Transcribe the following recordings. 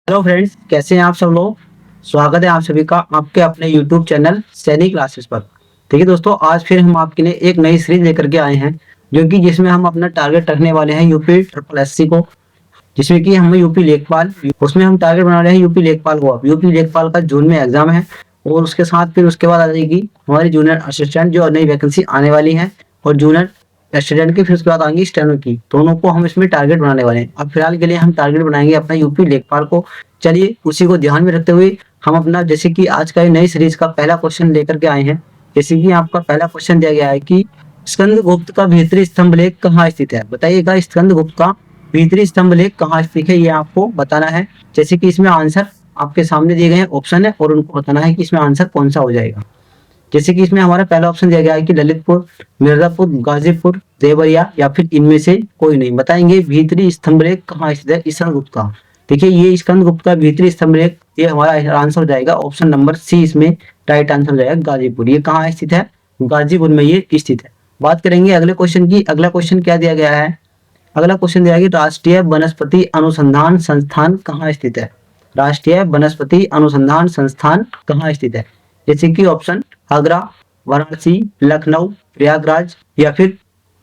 Hello friends, कैसे हैं आप सब लोग। स्वागत है आप सभी का आपके अपने यूट्यूब चैनल सैनिक क्लासेस पर। देखिए दोस्तों, आज फिर हम आपके लिए एक नई सीरीज लेकर के आए हैं, जो कि जिसमें हम अपना टारगेट रखने वाले हैं यूपी ट्रिपल एससी को, जिसमें कि हम यूपी लेखपाल, उसमें हम टारगेट बना रहे हैं यूपी लेखपाल को। अब यूपी लेखपाल का जून में एग्जाम है और उसके साथ फिर उसके बाद आ जाएगी हमारी जूनियर असिस्टेंट जो नई वैकेंसी आने वाली है, और जूनियर स्टूडेंट की फिर उसके बाद आएंगी स्टेनो की। दोनों को हम इसमें टारगेट बनाने वाले हैं। अब फिलहाल के लिए हम टारगेट बनाएंगे अपना यूपी लेखपाल को। चलिए उसी को ध्यान में रखते हुए हम अपना, जैसे कि आज का नई सीरीज का पहला क्वेश्चन लेकर के आए हैं। जैसे कि आपका पहला क्वेश्चन दिया गया है कि स्कंदगुप्त का भीतरी स्तंभ लेख कहाँ स्थित है। बताइएगा स्कंदगुप्त का भीतरी स्तंभ लेख कहाँ स्थित है, ये आपको बताना है। जैसे कि इसमें आंसर आपके सामने दिए गए हैं, ऑप्शन है, और उनको बताना है कि इसमें आंसर कौन सा हो जाएगा। जैसे कि इसमें हमारा पहला ऑप्शन दिया गया है कि ललितपुर, मिर्जापुर, गाजीपुर, देवरिया या फिर इनमें से कोई नहीं। बताएंगे भीतरी स्तंभ लेख कहाँ स्थित है स्कंदगुप्त का। देखिए ये स्कंदगुप्त का भीतरी स्तंभ लेख, ये हमारा आंसर हो जाएगा ऑप्शन नंबर सी। इसमें राइट आंसर हो जाएगा गाजीपुर। ये कहाँ स्थित है? गाजीपुर में ये स्थित है। बात करेंगे अगले क्वेश्चन की। अगला क्वेश्चन क्या दिया गया है? अगला क्वेश्चन दिया गया कि राष्ट्रीय वनस्पति अनुसंधान संस्थान कहाँ स्थित है। राष्ट्रीय वनस्पति अनुसंधान संस्थान कहाँ स्थित है? जैसे कि ऑप्शन आगरा, वाराणसी, लखनऊ, प्रयागराज या फिर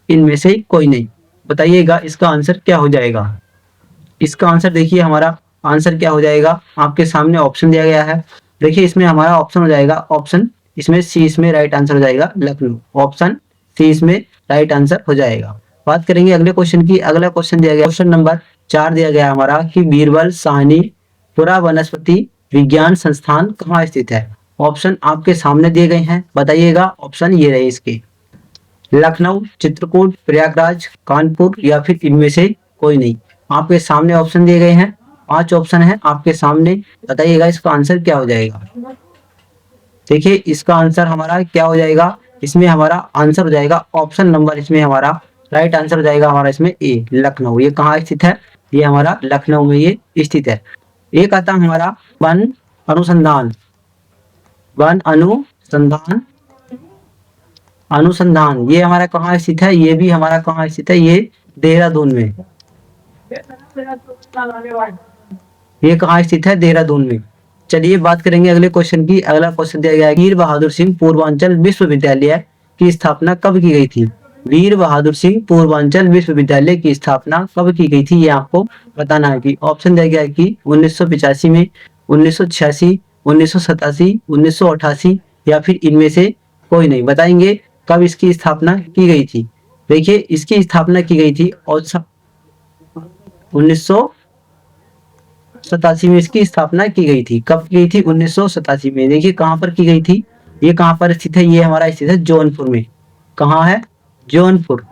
इनमें से कोई नहीं। बताइएगा इसका आंसर क्या हो जाएगा। इसका आंसर देखिए, हमारा आंसर क्या हो जाएगा, आपके सामने ऑप्शन दिया गया है। देखिए इसमें हमारा ऑप्शन हो जाएगा ऑप्शन, इसमें सी, इसमें राइट आंसर हो जाएगा लखनऊ। ऑप्शन सी इसमें राइट आंसर हो जाएगा। बात करेंगे अगले क्वेश्चन की। अगला क्वेश्चन दिया गया, क्वेश्चन नंबर 4 दिया गया हमारा कि बीरबल साहनी पुरा वनस्पति विज्ञान संस्थान कहाँ स्थित है। ऑप्शन आपके सामने दिए गए हैं, बताइएगा। ऑप्शन ये रहे इसके, लखनऊ, चित्रकूट, प्रयागराज, कानपुर या फिर इनमें से कोई नहीं। आपके सामने ऑप्शन दिए गए हैं, 5 ऑप्शन है आपके सामने। बताइएगा इसका आंसर क्या हो जाएगा। देखिए इसका आंसर हमारा क्या हो जाएगा, इसमें हमारा आंसर हो जाएगा ऑप्शन नंबर, इसमें हमारा राइट आंसर हो जाएगा हमारा इसमें ए, लखनऊ। ये कहाँ स्थित है? ये हमारा लखनऊ में ये स्थित है। एक आता हमारा वन अनुसंधान, वन अनुसंधान, अनुसंधान ये हमारा कहाँ स्थित है? ये भी हमारा कहाँ स्थित है? ये देहरादून में। ये कहाँ स्थित है? देहरादून में। चलिए बात करेंगे अगले क्वेश्चन की। अगला क्वेश्चन दिया गया है वीर बहादुर सिंह पूर्वांचल विश्वविद्यालय की स्थापना कब की गई थी। वीर बहादुर सिंह पूर्वांचल विश्वविद्यालय की स्थापना कब की गई थी, ये आपको बताना है। कि ऑप्शन दिया गया है कि 1985 में, 1986, 1987, 1988 या फिर इनमें से कोई नहीं। बताएंगे कब इसकी स्थापना की गई थी। देखिए इसकी स्थापना की गई थी और 1987 में इसकी स्थापना की गई थी। कब की गई थी? 1987 में। देखिए कहां पर की गई थी, ये कहां पर स्थित है? ये हमारा स्थित है जौनपुर में। कहां है? जौनपुर।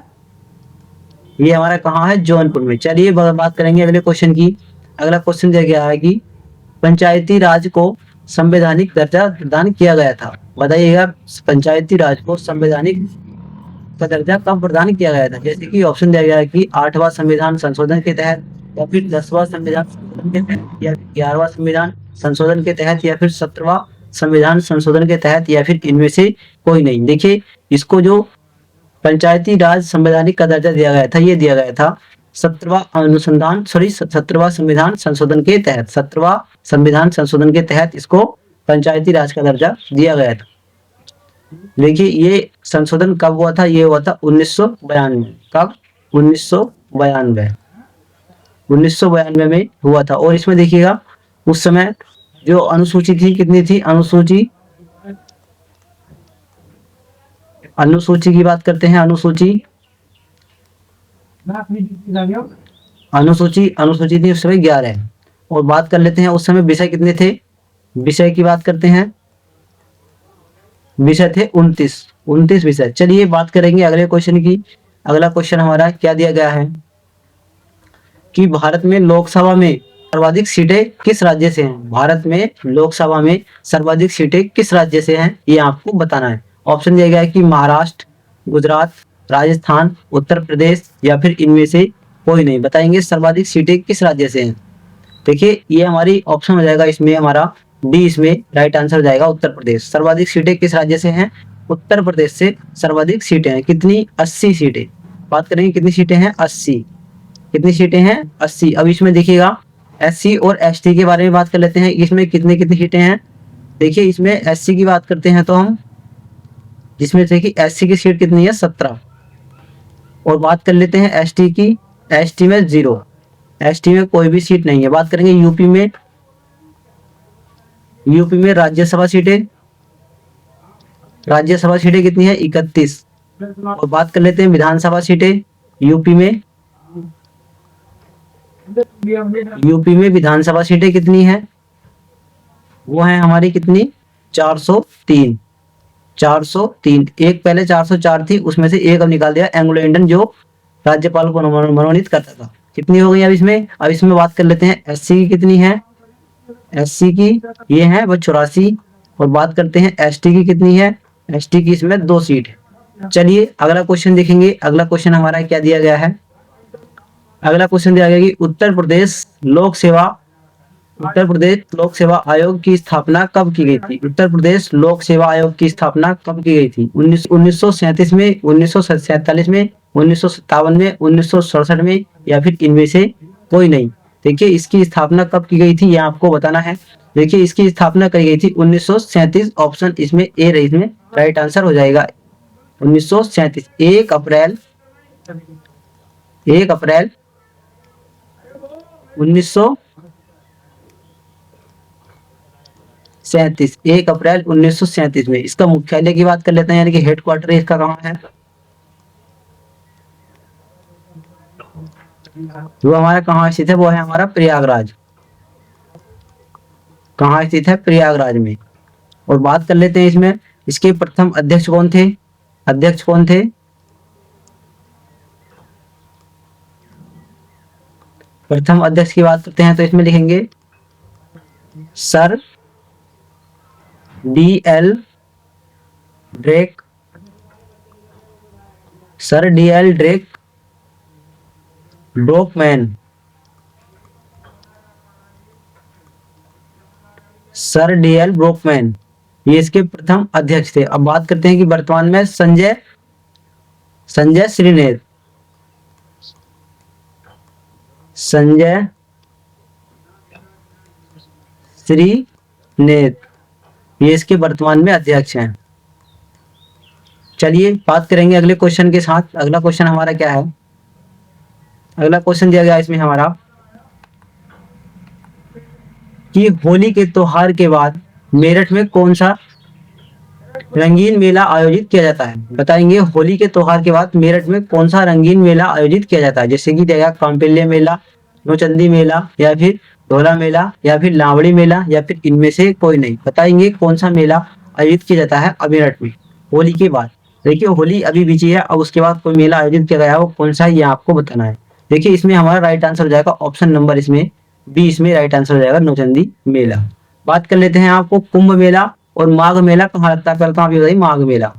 ये हमारा कहां है? जौनपुर में। चलिए बात करेंगे अगले क्वेश्चन की। अगला क्वेश्चन दिया गया है कि पंचायती राज को संवैधानिक दर्जा प्रदान किया गया था। बताइएगा पंचायती राज को संवैधानिक का दर्जा कब प्रदान किया गया था। जैसे कि ऑप्शन दिया गया है कि 8वां संविधान संशोधन के तहत, या फिर 10वां संविधान संशोधन के तहत, या 11वां संविधान संशोधन के तहत, या फिर 17वां संविधान संशोधन के तहत, या फिर इनमें से कोई नहीं। देखिए इसको जो पंचायती राज संवैधानिक का दर्जा दिया गया था, ये दिया गया था 17वां संविधान संशोधन के तहत। 17वां संविधान संशोधन के तहत इसको पंचायती राज का दर्जा दिया गया था। देखिए ये संशोधन कब हुआ था? ये हुआ था 1992। कब? 1992। 1992 में हुआ था। और इसमें देखिएगा उस समय जो अनुसूची थी, कितनी थी अनुसूची, अनुसूची की बात करते हैं। अनुसूची अनुसूची अनुसूची थी उस समय 11। और बात कर लेते हैं उस समय विषय कितने थे। विषय की बात करते हैं, विषय थे 29 विषय। चलिए बात करेंगे अगले क्वेश्चन की। अगला क्वेश्चन हमारा क्या दिया गया है कि भारत में लोकसभा में सर्वाधिक सीटें किस राज्य से हैं। भारत में लोकसभा में सर्वाधिक सीटें किस राज्य से हैं, ये आपको बताना है। ऑप्शन दिया गया है कि महाराष्ट्र, गुजरात, राजस्थान, उत्तर प्रदेश या फिर इनमें से कोई नहीं। बताएंगे सर्वाधिक सीटें किस राज्य से हैं। देखिए ये हमारी ऑप्शन हो जाएगा इसमें हमारा डी, इसमें राइट आंसर हो जाएगा उत्तर प्रदेश। सर्वाधिक सीटें किस राज्य से हैं? उत्तर प्रदेश से सर्वाधिक सीटें हैं। कितनी? 80 सीटें। बात करेंगे कितनी सीटें हैं? 80। कितनी सीटें हैं? 80। अब इसमें देखिएगा SC और ST के बारे में बात कर लेते हैं, इसमें कितनी कितनी सीटें हैं। देखिए इसमें SC की बात करते हैं तो हम, जिसमें से कि SC की सीट कितनी है 17। और बात कर लेते हैं ST की, ST में 0, ST में कोई भी सीट नहीं है। बात करेंगे यूपी में, यूपी में राज्यसभा सीटें, राज्यसभा सीटें कितनी है 31। और बात कर लेते हैं विधानसभा सीटें यूपी में, यूपी में विधानसभा सीटें कितनी है, वो है हमारी कितनी 403, 403। एक पहले 404 थी, उसमें से एक अब निकाल दिया एंग्लो इंडियन जो राज्यपाल को मनोनीत करता था। कितनी हो गई अब इसमें। अब इसमें बात कर लेते हैं SC की कितनी है, SC की ये है वो 84। और बात करते हैं ST की कितनी है, ST की इसमें 2 सीट है। चलिए अगला क्वेश्चन देखेंगे। अगला क्वेश्चन हमारा क्या दिया गया है, अगला क्वेश्चन दिया गया कि उत्तर प्रदेश लोक सेवा आयोग की स्थापना कब की गई थी। उत्तर प्रदेश लोक सेवा आयोग की स्थापना कब की गई थी, 1937 में, 1947 में, 1957 में, 1967 में, या फिर इनमें से कोई नहीं। देखिए इसकी स्थापना कब की गई थी ये आपको बताना है। देखिए इसकी स्थापना की गई थी 1937, ऑप्शन इसमें ए रही, इसमें राइट आंसर हो जाएगा 1937। 1 अप्रैल 1937, 1 अप्रैल 1937 में। इसका मुख्यालय की बात कर लेते हैं, यानी कि हेडक्वार्टर इसका कहाँ है, जो हमारा कहाँ स्थित है वो है हमारा प्रयागराज। कहाँ स्थित है, प्रयागराज में। और बात कर लेते हैं इसमें, इसके प्रथम अध्यक्ष कौन थे, अध्यक्ष कौन थे, प्रथम अध्यक्ष की बात करते हैं तो इसमें लिखेंगे sir DL Drake, sir DL Drake Brockman, sir DL Brockman, ये इसके प्रथम अध्यक्ष थे। अब बात करते हैं कि वर्तमान में संजय श्रीनेत, संजय श्रीनेत, ये इसके वर्तमान में अध्यक्ष हैं। चलिए बात करेंगे अगले क्वेश्चन के साथ। अगला क्वेश्चन हमारा क्या है, अगला क्वेश्चन दिया गया इसमें हमारा कि होली के त्योहार के बाद मेरठ में कौन सा रंगीन मेला आयोजित किया जाता है। बताएंगे होली के त्योहार के बाद मेरठ में कौन सा रंगीन मेला आयोजित किया जाता है, जैसे कि दिया कांपिल्य मेला, नौचंदी मेला, या फिर ढोला मेला, या फिर लावड़ी मेला, या फिर इनमें से कोई नहीं। बताएंगे कौन सा मेला आयोजित किया जाता है अब मेरठ में होली के बाद। देखिए होली अभी बीती है, अब उसके बाद कोई मेला आयोजित किया गया है, वो कौन सा है ये आपको बताना है। देखिए इसमें हमारा राइट आंसर हो जाएगा ऑप्शन नंबर इसमें बी, इसमें राइट आंसर हो जाएगा नौचंदी मेला। बात कर लेते हैं आपको कुंभ मेला और माघ मेला कहाँ लगता है, पहले तो आप ये बताइए। माघ मेला,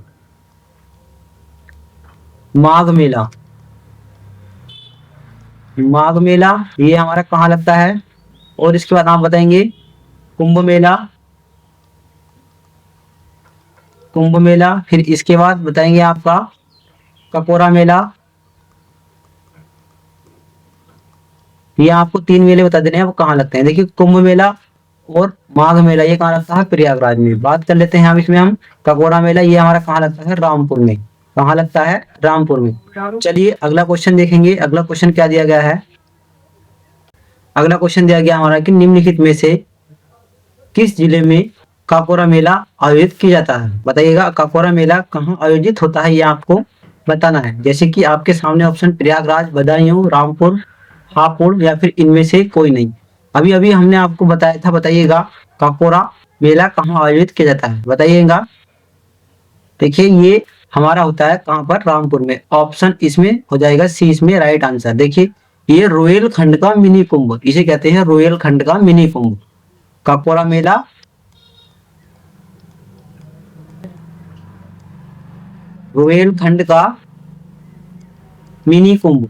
माघ मेला, माघ मेला ये हमारा कहाँ लगता है। और इसके बाद आप बताएंगे कुंभ मेला, कुंभ मेला, फिर इसके बाद बताएंगे आपका ककोरा मेला। ये आपको 3 मेले बता देने हैं वो कहाँ लगते हैं। देखिए कुंभ मेला और माघ मेला ये कहाँ लगता है, प्रयागराज में। बात कर लेते हैं हम इसमें, हम ककोरा मेला ये हमारा कहाँ लगता है, रामपुर में। कहाँ लगता है, रामपुर में। चलिए अगला क्वेश्चन देखेंगे। अगला क्वेश्चन क्या दिया गया है, अगला क्वेश्चन दिया गया हमारा कि निम्नलिखित में से किस जिले में काकोरा मेला आयोजित किया जाता है। बताइएगा काकोरा मेला कहाँ आयोजित होता है ये आपको बताना है। जैसे कि आपके सामने ऑप्शन प्रयागराज, बदायूं, रामपुर, हापुड़, या फिर इनमें से कोई नहीं। अभी अभी हमने आपको बताया था, बताइएगा काकोरा मेला कहाँ आयोजित किया जाता है, बताइएगा। देखिए ये हमारा होता है कहाँ पर, रामपुर में। ऑप्शन इसमें हो जाएगा सी, इसमें राइट आंसर। देखिए ये रोयल खंड का मिनी कुंभ, इसे कहते हैं रोयल खंड का मिनी कुंभ। काकोरा मेला रोयल खंड का मिनी कुंभ,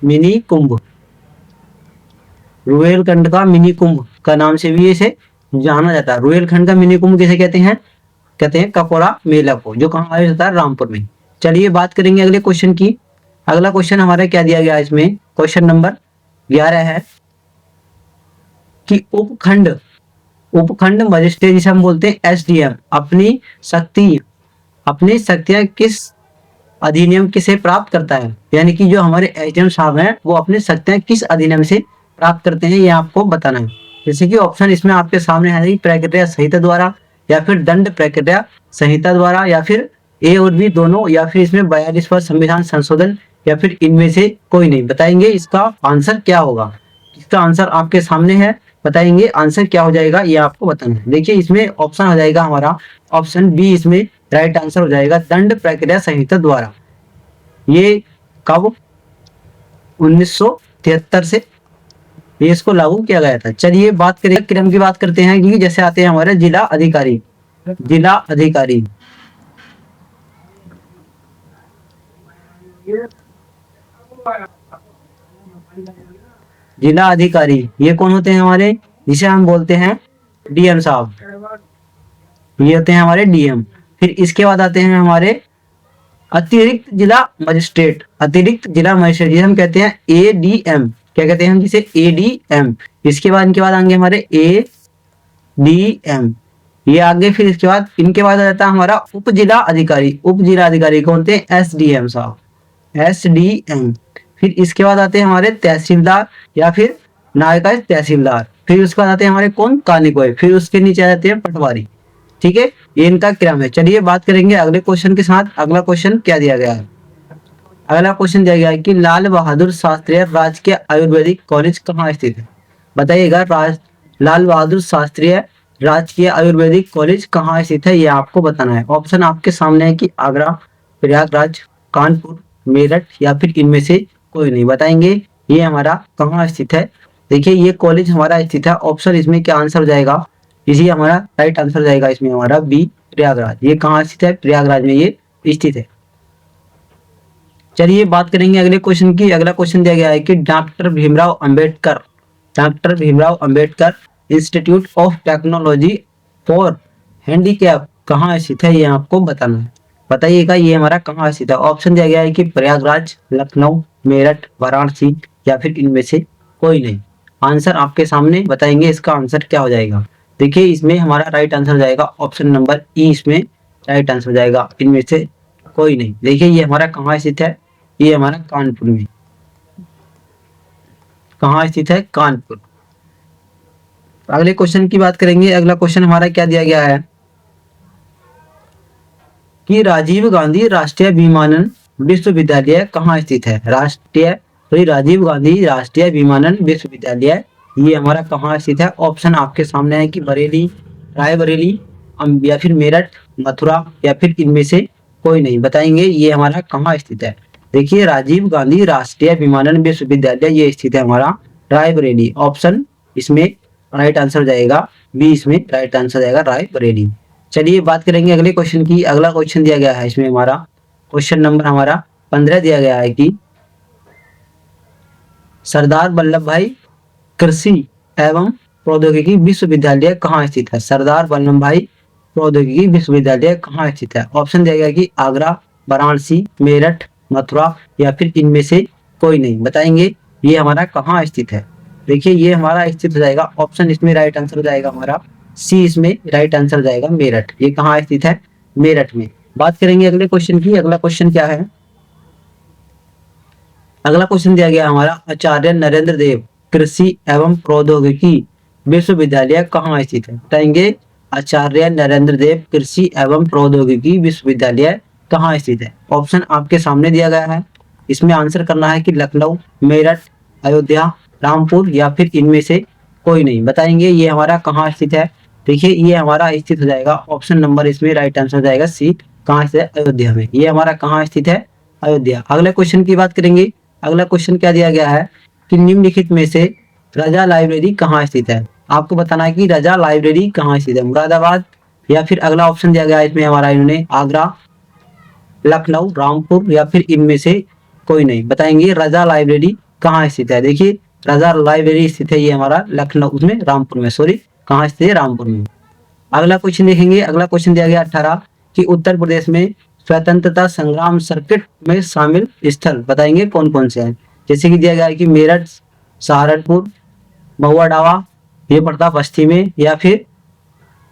मिनी कुंभ, रोहिलखंड का मिनी कुंभ का नाम से भी इसे जाना जाता है। रोहिलखंड का मिनी कुंभ किसे कहते हैं, कहते हैं ककोरा मेला को, जो कहाँ आयोजित होता है, रामपुर में। चलिए बात करेंगे अगले क्वेश्चन की। अगला क्वेश्चन हमारा क्या दिया गया है इसमें, क्वेश्चन नंबर 11 है कि उपखंड मजिस्ट्रेट जिसे हम बोलते हैं एसडीएम अपनी शक्तियां किस अधिनियम किसे प्राप्त करता है, यानी कि जो हमारे एसडीएम साहब हैं वो अपनी शक्तियां किस अधिनियम से प्राप्त करते हैं, ये आपको बताना है। जैसे कि ऑप्शन इसमें आपके सामने है प्रक्रिया संहिता द्वारा, या फिर दंड प्रक्रिया संहिता द्वारा, या फिर ए और बी दोनों, या फिर इसमें 42वां संविधान संशोधन, या फिर इनमें से कोई नहीं। बताएंगे इसका आंसर क्या होगा। इसका आंसर आपके सामने है, बताएंगे आंसर क्या हो जाएगा, ये आपको बताना है। देखिए इसमें ऑप्शन हो जाएगा हमारा ऑप्शन बी, इसमें राइट आंसर हो जाएगा दंड प्रक्रिया संहिता द्वारा। ये कब 1973 से ये इसको लागू किया गया था। चलिए बात करें क्रम की, बात करते हैं कि जैसे आते हैं हमारे जिला अधिकारी। जिला अधिकारी ये कौन होते हैं हमारे, जिसे हम बोलते हैं डीएम साहब, ये होते हैं हमारे डीएम। फिर इसके बाद आते हैं हमारे अतिरिक्त जिला मजिस्ट्रेट, जिसे हम कहते हैं एडीएम, क्या कहते हैं हम जिसे एडीएम। इसके बाद इनके बाद आएंगे हमारे एडीएम, ये आगे। फिर इसके बाद इनके बाद आ जाता है हमारा उप जिला अधिकारी कौन होते हैं, एसडीएम साहब, एसडीएम। फिर इसके बाद आते हैं हमारे तहसीलदार या फिर नायका तहसीलदार। फिर उसके बाद आते हैं हमारे कौन, कानिकोय। फिर उसके नीचे आ जाते हैं पटवारी। ठीक है, ये इनका क्रम है। चलिए बात करेंगे अगले क्वेश्चन के साथ। अगला क्वेश्चन क्या दिया गया है, अगला क्वेश्चन दिया गया है कि लाल बहादुर शास्त्री राजकीय आयुर्वेदिक कॉलेज कहाँ स्थित है। बताइएगा लाल बहादुर शास्त्री राजकीय आयुर्वेदिक कॉलेज कहाँ स्थित है, ये आपको बताना है। ऑप्शन आपके सामने है कि आगरा, प्रयागराज, कानपुर, मेरठ, या फिर इनमें से कोई नहीं। बताएंगे ये हमारा कहाँ स्थित है। देखिए ये कॉलेज हमारा स्थित है, ऑप्शन इसमें क्या आंसर हो जाएगा, इसी हमारा राइट आंसर हो जाएगा इसमें हमारा बी, प्रयागराज। ये कहाँ स्थित है, प्रयागराज में ये स्थित है। चलिए बात करेंगे अगले क्वेश्चन की। अगला क्वेश्चन दिया गया है कि doctor Bhimrao Ambedkar institute of technology for handicap कहाँ स्थित है, ये आपको बताना है। बताइएगा ये हमारा कहाँ स्थित है। ऑप्शन दिया गया है कि प्रयागराज, लखनऊ, मेरठ, वाराणसी, या फिर इनमें से कोई नहीं। आंसर आपके सामने, बताएंगे इसका आंसर क्या हो जाएगा। देखिए इसमें हमारा राइट आंसर हो जाएगा ऑप्शन नंबर ई, इसमें राइट आंसर हो जाएगा इनमें से कोई नहीं। देखिए ये हमारा कहाँ स्थित है, ये हमारा कानपुर में, कहाँ स्थित है, कानपुर। अगले क्वेश्चन की बात करेंगे। अगला क्वेश्चन हमारा क्या दिया गया है कि राजीव गांधी राष्ट्रीय विमानन विश्वविद्यालय कहाँ स्थित है। राजीव गांधी राष्ट्रीय विमानन विश्वविद्यालय ये हमारा कहाँ स्थित है। ऑप्शन आपके सामने है कि बरेली, रायबरेली, या फिर मेरठ, मथुरा, या फिर इनमें से कोई नहीं। बताएंगे ये हमारा कहाँ स्थित है। देखिए राजीव गांधी राष्ट्रीय विमानन विश्वविद्यालय ये स्थित है हमारा रायबरेली। ऑप्शन इसमें राइट आंसर हो जाएगा बी, इसमें राइट आंसर जाएगा रायबरेली। चलिए बात करेंगे अगले क्वेश्चन की। अगला क्वेश्चन दिया गया है इसमें हमारा क्वेश्चन नंबर हमारा 15 दिया गया है कि सरदार वल्लभ भाई कृषि एवं प्रौद्योगिकी विश्वविद्यालय कहाँ स्थित है। सरदार वल्लभ भाई प्रौद्योगिकी विश्वविद्यालय कहाँ स्थित है। ऑप्शन दिया गया कि आगरा, वाराणसी, मेरठ, मथुरा, या फिर इनमें से कोई नहीं। बताएंगे ये हमारा कहाँ स्थित है। देखिए ये हमारा स्थित हो जाएगा, ऑप्शन इसमें राइट आंसर हो जाएगा हमारा सी, इसमें राइट आंसर हो जाएगा मेरठ। ये कहाँ स्थित है, मेरठ में। बात करेंगे अगले क्वेश्चन की। अगला क्वेश्चन क्या है, अगला क्वेश्चन दिया गया हमारा आचार्य नरेंद्र देव कृषि एवं प्रौद्योगिकी विश्वविद्यालय कहाँ स्थित है। बताएंगे आचार्य नरेंद्र देव कृषि एवं प्रौद्योगिकी विश्वविद्यालय कहाँ स्थित है। ऑप्शन आपके सामने दिया गया है, इसमें आंसर करना है कि लखनऊ, मेरठ, अयोध्या, रामपुर, या फिर इनमें से कोई नहीं। बताएंगे ये हमारा कहाँ स्थित है। देखिए ये हमारा स्थित हो जाएगा ऑप्शन नंबर इसमें राइट आंसर हो जाएगा सी, कहाँ स्थित है, अयोध्या में। ये हमारा कहाँ स्थित है, अयोध्या। अगले क्वेश्चन की बात करेंगे। अगला क्वेश्चन क्या दिया गया है कि निम्नलिखित में से रजा लाइब्रेरी कहाँ स्थित है। आपको बताना है कि रजा लाइब्रेरी कहाँ स्थित है, मुरादाबाद, या फिर अगला ऑप्शन दिया गया है इसमें हमारा इन्होंने आगरा, लखनऊ, रामपुर, या फिर इनमें से कोई नहीं। बताएंगे रजा लाइब्रेरी कहाँ स्थित है। देखिए रजा लाइब्रेरी स्थित है ये हमारा लखनऊ में, रामपुर में, सॉरी कहाँ स्थित है, रामपुर में। अगला क्वेश्चन देखेंगे। अगला क्वेश्चन दिया गया 18 कि उत्तर प्रदेश में स्वतंत्रता संग्राम सर्किट में शामिल स्थल बताएंगे कौन कौन से हैं। जैसे कि दिया गया है कि मेरठ, सहारनपुर, महुआ डावा ये पड़ता बस्ती में, या फिर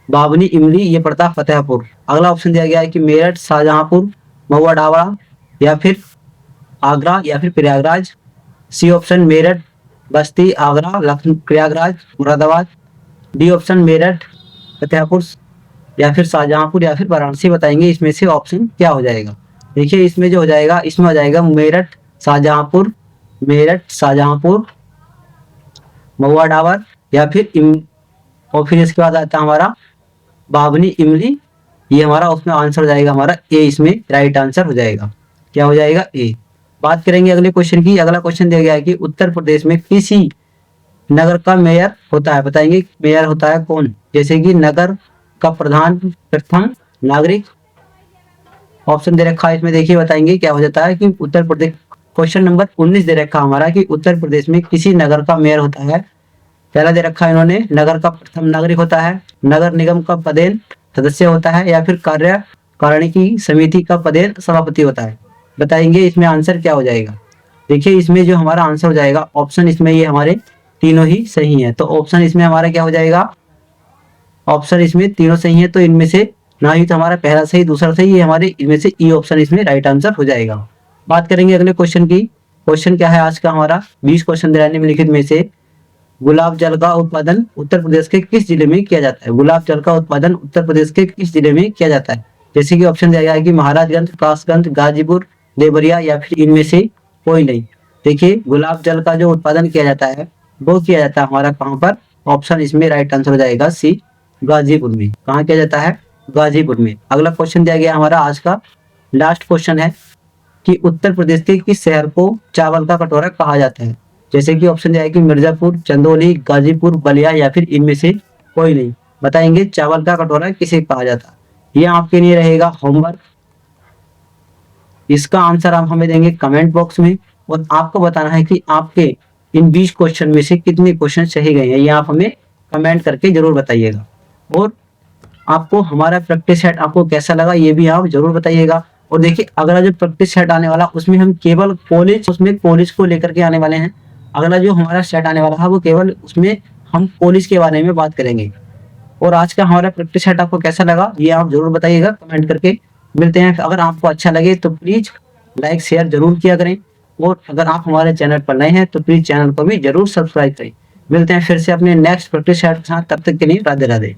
बाबनी इमली ये पड़ता फतेहपुर। अगला ऑप्शन दिया गया है कि मेरठ, शाहजहांपुर, महुआ डावा, या फिर आगरा, या फिर प्रयागराज। सी ऑप्शन मेरठ, बस्ती, आगरा, लखनऊ, प्रयागराज, मुरादाबाद। डी ऑप्शन मेरठ, फतेहपुर, या फिर शाहजहांपुर, या फिर वाराणसी। बताएंगे इसमें से ऑप्शन क्या हो जाएगा। देखिए इसमें जो हो जाएगा, इसमें हो जाएगा मेरठ, शाहजहांपुर, मेरठ, शाहजहांपुर, महुआ डावर, या फिर और फिर इसके बाद आता है हमारा बाबनी इमली। ये हमारा उसमें आंसर हो जाएगा हमारा ए, इसमें राइट आंसर हो जाएगा। क्या हो जाएगा? ए। बात करेंगे अगले क्वेश्चन की। अगला क्वेश्चन दिया गया है कि उत्तर प्रदेश में किसी नगर का मेयर होता है। बताएंगे मेयर होता है कौन। जैसे कि नगर का प्रधान, प्रथम नागरिक। ऑप्शन दे रखा है इसमें, देखिए बताएंगे क्या हो जाता है कि उत्तर प्रदेश, क्वेश्चन नंबर 19 दे रखा हमारा कि उत्तर प्रदेश में किसी नगर का मेयर होता है। पहला दे रखा है इन्होंने, नगर का प्रथम नागरिक होता है, नगर निगम का पदेन सदस्य होता है, या फिर कार्यकारिणी समिति का पदेन सभापति होता है। बताएंगे इसमें आंसर क्या हो जाएगा। देखिए इसमें जो हमारा आंसर हो जाएगा ऑप्शन, इसमें ये हमारे तीनों ही सही है। तो ऑप्शन इसमें हमारा क्या हो जाएगा, ऑप्शन इसमें तीनों सही है। तो इनमें से ना ही तो हमारा पहला सही दूसरा सही, ये हमारे इनमें से ई ऑप्शन इसमें राइट आंसर हो जाएगा। बात करेंगे अगले क्वेश्चन की। क्वेश्चन क्या है आज का हमारा, 20 क्वेश्चन दे निम्नलिखित में से गुलाब जल का उत्पादन उत्तर प्रदेश के किस जिले में किया जाता है। गुलाब जल का उत्पादन उत्तर प्रदेश के किस जिले में किया जाता है। जैसे कि ऑप्शन दिया गया है कि महाराजगंज, कासगंज, गाजीपुर, देवरिया, या फिर इनमें से कोई नहीं। देखिए गुलाब जल का जो उत्पादन किया जाता है वो किया जाता है हमारा कहाँ पर। ऑप्शन इसमें राइट आंसर हो जाएगा सी, गाजीपुर में। कहाँ किया जाता है? गाजीपुर में। अगला क्वेश्चन दिया गया हमारा आज का लास्ट क्वेश्चन है कि उत्तर प्रदेश के किस शहर को चावल का कटोरा कहा जाता है। जैसे कि ऑप्शन दिया है कि मिर्जापुर, चंदौली, गाजीपुर, बलिया, या फिर इनमें से कोई नहीं। बताएंगे चावल का कटोरा किसे कहा जाता है। ये आपके लिए रहेगा होमवर्क। इसका आंसर आप हमें देंगे कमेंट बॉक्स में, और आपको बताना है कि आपके इन 20 क्वेश्चन में से कितने क्वेश्चन सही गए हैं। ये आप हमें कमेंट करके जरूर बताइएगा। और आपको हमारा प्रैक्टिस सेट आपको कैसा लगा ये भी आप जरूर बताइएगा। और देखिए अगला जो प्रैक्टिस सेट आने वाला उसमें हम केवल कॉलेज, उसमें कॉलेज को लेकर के आने वाले हैं। अगला जो हमारा सेट आने वाला है वो केवल उसमें हम कॉलेज के बारे में बात करेंगे। और आज का हमारा प्रैक्टिस सेट आपको कैसा लगा ये आप जरूर बताइएगा कमेंट करके। मिलते हैं, अगर आपको अच्छा लगे तो प्लीज लाइक शेयर जरूर किया करें। और अगर आप हमारे चैनल पर नए हैं तो प्लीज चैनल को भी जरूर सब्सक्राइब करें। मिलते हैं फिर से अपने नेक्स्ट प्रैक्टिस सेट के साथ, तब तक के लिए राधे राधे।